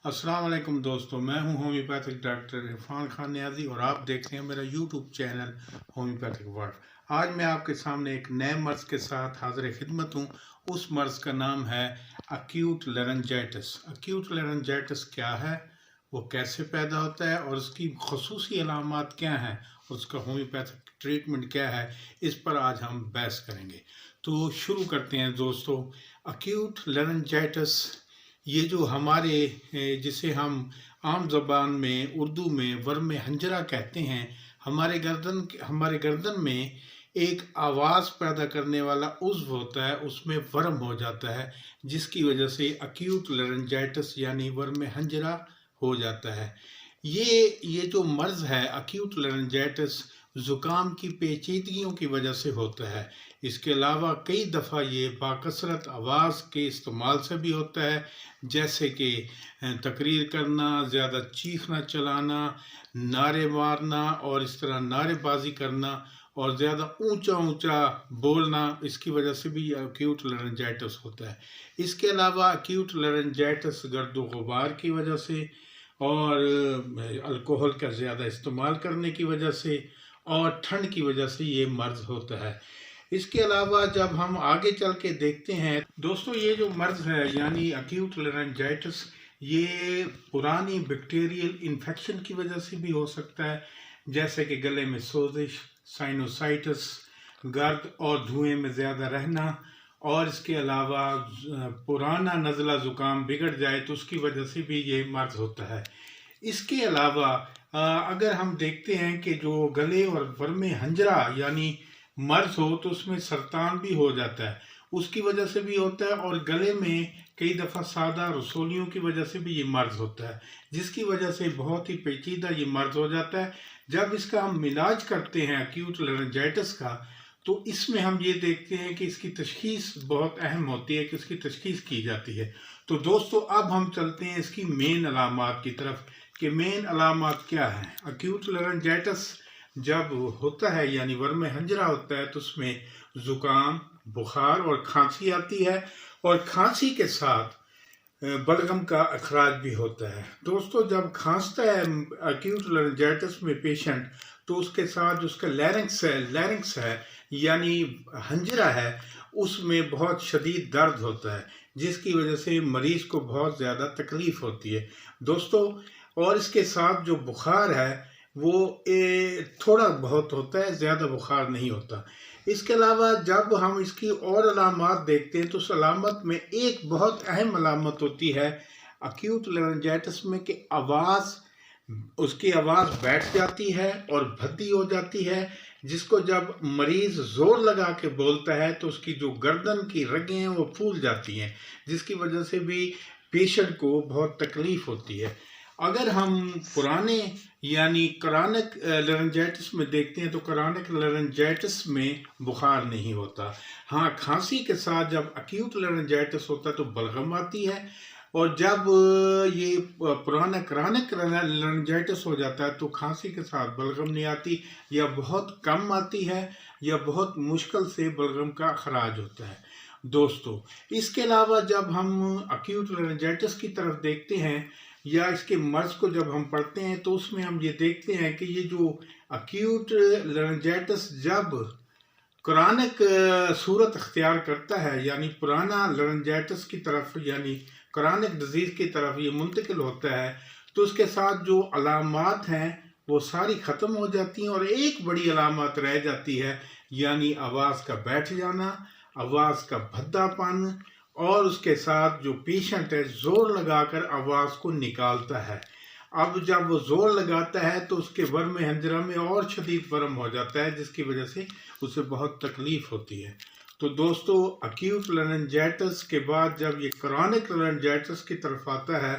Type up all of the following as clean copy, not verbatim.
अस्सलाम वालेकुम दोस्तों, मैं हूं होम्योपैथिक डॉक्टर इरफान खान नियाजी और आप देख रहे हैं मेरा यूट्यूब चैनल होम्योपैथिक वर्ल्ड। आज मैं आपके सामने एक नए मर्ज़ के साथ हाज़िर खिदमत हूं। उस मर्ज़ का नाम है एक्यूट लैरिंजाइटिस। एक्यूट लैरिंजाइटिस क्या है, वो कैसे पैदा होता है और उसकी खसूसी अलामात क्या हैं, उसका होम्योपैथिक ट्रीटमेंट क्या है, इस पर आज हम बहस करेंगे। तो शुरू करते हैं दोस्तों। एक्यूट लैरिंजाइटिस ये जो हमारे जिसे हम आम ज़बान में उर्दू में वर्म हंजरा कहते हैं, हमारे गर्दन में एक आवाज़ पैदा करने वाला उज़्व होता है, उसमें वर्म हो जाता है, जिसकी वजह से एक्यूट लैरिंजाइटिस यानी वर्म हंजरा हो जाता है। ये जो मर्ज़ है एक्यूट लैरिंजाइटिस ज़ुकाम की पेचीदगियों की वजह से होता है। इसके अलावा कई दफ़ा ये बाकसरत आवाज़ के इस्तेमाल से भी होता है, जैसे कि तकरीर करना, ज़्यादा चीखना चलाना, नारे मारना और इस तरह नारेबाजी करना और ज़्यादा ऊंचा ऊंचा बोलना, इसकी वजह से भी एक्यूट लैरिंजाइटिस होता है। इसके अलावा एक्यूट लैरिंजाइटिस गर्दो गुबार की वजह से और अल्कोहल का ज़्यादा इस्तेमाल करने की वजह से और ठंड की वजह से ये मर्ज़ होता है। इसके अलावा जब हम आगे चल के देखते हैं दोस्तों, ये जो मर्ज़ है यानी एक्यूट लैरिंजाइटिस, ये पुरानी बैक्टीरियल इन्फेक्शन की वजह से भी हो सकता है, जैसे कि गले में सोजिश, साइनोसाइटिस, गर्द और धुएं में ज़्यादा रहना, और इसके अलावा पुराना नज़ला ज़ुकाम बिगड़ जाए तो उसकी वजह से भी ये मर्ज़ होता है। इसके अलावा अगर हम देखते हैं कि जो गले और वर्म हंजरा यानी मर्ज़ हो तो उसमें सरतान भी हो जाता है, उसकी वजह से भी होता है, और गले में कई दफ़ा सादा रसोलियों की वजह से भी ये मर्ज़ होता है, जिसकी वजह से बहुत ही पेचीदा ये मर्ज़ हो जाता है। जब इसका हम इलाज करते हैं एक्यूट लैरिंजाइटिस का, तो इसमें हम ये देखते हैं कि इसकी तशख़ीस बहुत अहम होती है कि इसकी तशख़ीस की जाती है। तो दोस्तों अब हम चलते हैं इसकी मेन अलामात की तरफ कि मेन अलामात क्या हैं। एक्यूट लैरिंजाइटिस जब होता है यानी वर्म हंजरा होता है तो उसमें ज़ुकाम, बुखार और खांसी आती है, और खांसी के साथ बलगम का अखराज भी होता है। दोस्तों जब खांसता है एक्यूट लैरिंजाइटिस में पेशेंट, तो उसके साथ जो उसका लैरिंक्स है यानी हंजरा है, उसमें बहुत शदीद दर्द होता है, जिसकी वजह से मरीज़ को बहुत ज़्यादा तकलीफ़ होती है दोस्तों। और इसके साथ जो बुखार है वो थोड़ा बहुत होता है, ज़्यादा बुखार नहीं होता। इसके अलावा जब हम इसकी और अलामात देखते हैं तो उस अलामत में एक बहुत अहम अलामत होती है एक्यूट लैरिंजाइटिस में कि उसकी आवाज़ बैठ जाती है और भद्दी हो जाती है, जिसको जब मरीज़ ज़ोर लगा के बोलता है तो उसकी जो गर्दन की रगें हैं वो फूल जाती हैं, जिसकी वजह से भी पेशेंट को बहुत तकलीफ़ होती है। अगर हम पुराने यानी क्रॉनिक लैरिंजाइटिस में देखते हैं तो क्रॉनिक लैरिंजाइटिस में बुखार नहीं होता। हाँ, खांसी के साथ जब एक्यूट लैरिंजाइटिस होता है तो बलगम आती है, और जब ये पुराना क्रॉनिक लैरिंजाइटिस हो जाता है तो खांसी के साथ बलगम नहीं आती, या बहुत कम आती है, या बहुत मुश्किल से बलगम का खराज होता है दोस्तों। इसके अलावा जब हम एक्यूट लैरिंजाइटिस की तरफ देखते हैं या इसके मर्ज़ को जब हम पढ़ते हैं तो उसमें हम ये देखते हैं कि ये जो एक्यूट लैरिंजाइटिस जब क्रॉनिक सूरत अख्तियार करता है यानी पुराना लैरिंजाइटिस की तरफ यानी क्रॉनिक डिजीज़ की तरफ ये मुंतकिल होता है, तो उसके साथ जो अलामात हैं वो सारी ख़त्म हो जाती हैं, और एक बड़ी अलामत रह जाती है यानी आवाज़ का बैठ जाना, आवाज़ का भद्दापन, और उसके साथ जो पेशेंट है ज़ोर लगाकर आवाज़ को निकालता है। अब जब वो ज़ोर लगाता है तो उसके वर्म हंजरा में और शदीद वर्म हो जाता है, जिसकी वजह से उसे बहुत तकलीफ़ होती है। तो दोस्तों एक्यूट लैरिंजाइटिस के बाद जब ये क्रॉनिक लैरिंजाइटिस की तरफ आता है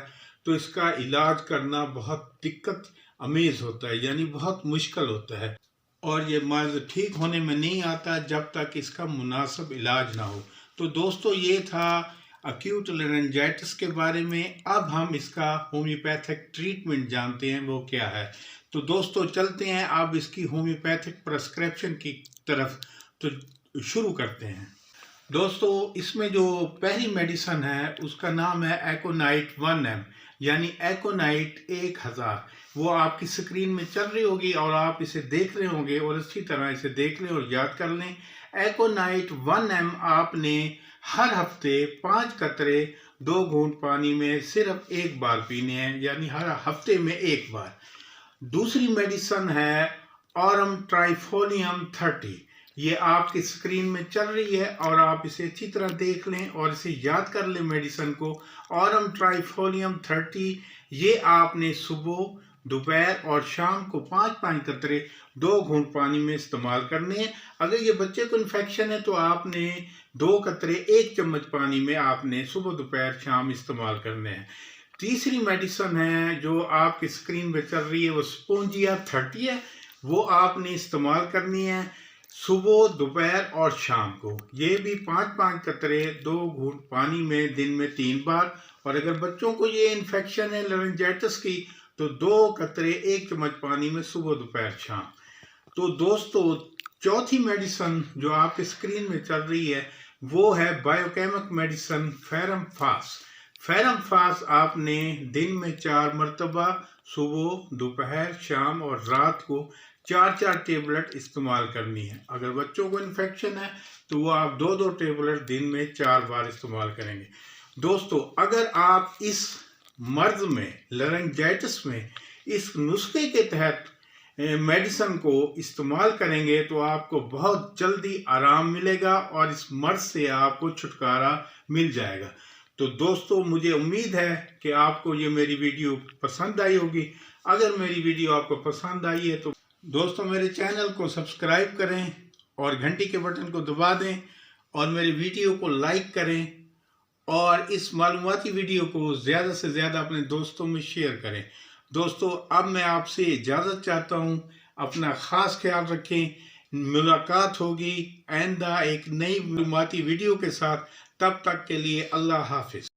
तो इसका इलाज करना बहुत दिक्कत अमेज़ होता है, यानी बहुत मुश्किल होता है, और ये मर्ज़ ठीक होने में नहीं आता जब तक इसका मुनासिब इलाज ना हो। तो दोस्तों ये था एक्यूट लैरिंजाइटिस के बारे में। अब हम इसका होम्योपैथिक ट्रीटमेंट जानते हैं वो क्या है। तो दोस्तों चलते हैं अब इसकी होम्योपैथिक प्रिस्क्रिप्शन की तरफ, तो शुरू करते हैं। दोस्तों इसमें जो पहली मेडिसिन है उसका नाम है एकोनाइट 1M। یعنی ایکونائٹ 1000، وہ آپ کی سکرین میں چل رہی ہوگی اور آپ اسے دیکھ رہے ہوں گے، اور اسی طرح اسے دیکھ لیں اور یاد کر لیں۔ ایکونائٹ 1M آپ نے ہر ہفتے 5 قطرے 2 گھونٹ پانی میں صرف ایک بار پینے ہیں، یعنی ہر ہفتے میں ایک بار۔ دوسری میڈیسن ہے آرم ٹرائیفولیم 30، یہ آپ کی سکرین میں چل رہی ہے اور آپ اسے اچھی طرح دیکھ لیں اور اسے یاد کر لیں میڈیسن کو۔ آرم ٹرائیفولیم 30 یہ آپ نے صبح، دوپہر اور شام کو 5 قطرے 2 گھونٹ پانی میں استعمال کرنے ہیں۔ اگر یہ بچے کو انفیکشن ہے تو آپ نے 2 قطرے 1 چمچ پانی میں آپ نے صبح، دوپہر، شام استعمال کرنے ہیں۔ تیسری میڈیسن ہے جو آپ کی سکرین پہ چل رہی ہے، وہ سپونجیا 30 ہے، وہ آپ نے استعمال کرنی ہے صبح، دوپہر اور شام کو۔ یہ بھی 5 قطرے 2 گھونٹ پانی میں دن میں 3 بار، اور اگر بچوں کو یہ انفیکشن ہے لارنجائٹس کی تو 2 قطرے 1 چمچ پانی میں صبح، دوپہر، شام۔ تو دوستو، چوتھی میڈیسن جو آپ کی سکرین میں چل رہی ہے وہ ہے بائیوکیمک میڈیسن فیرم فاس۔ فیرم فاس آپ نے دن میں 4 مرتبہ صبح، دوپہر، شام اور رات کو 4 ٹیبلٹ استعمال کرنی ہے۔ اگر بچوں کو انفیکشن ہے تو وہ آپ 2 ٹیبلٹ دن میں 4 بار استعمال کریں گے۔ دوستو، اگر آپ اس مرض میں، لارنجائٹس میں، اس نسخے کے تحت میڈیسن کو استعمال کریں گے تو آپ کو بہت جلدی آرام ملے گا اور اس مرض سے آپ کو چھٹکارا مل جائے گا۔ تو دوستو، مجھے امید ہے کہ آپ کو یہ میری ویڈیو پسند آئی ہوگی۔ اگر میری ویڈیو آپ کو پسند آئی ہے تو دوستو میرے چینل کو سبسکرائب کریں اور گھنٹی کے بٹن کو دبا دیں اور میری ویڈیو کو لائک کریں اور اس معلوماتی ویڈیو کو زیادہ سے زیادہ اپنے دوستوں میں شیئر کریں۔ دوستو، اب میں آپ سے اجازت چاہتا ہوں، اپنا خاص خیال رکھیں۔ ملاقات ہوگی آئندہ ایک نئی معلوماتی ویڈیو کے ساتھ، تب تک کے لیے اللہ حافظ۔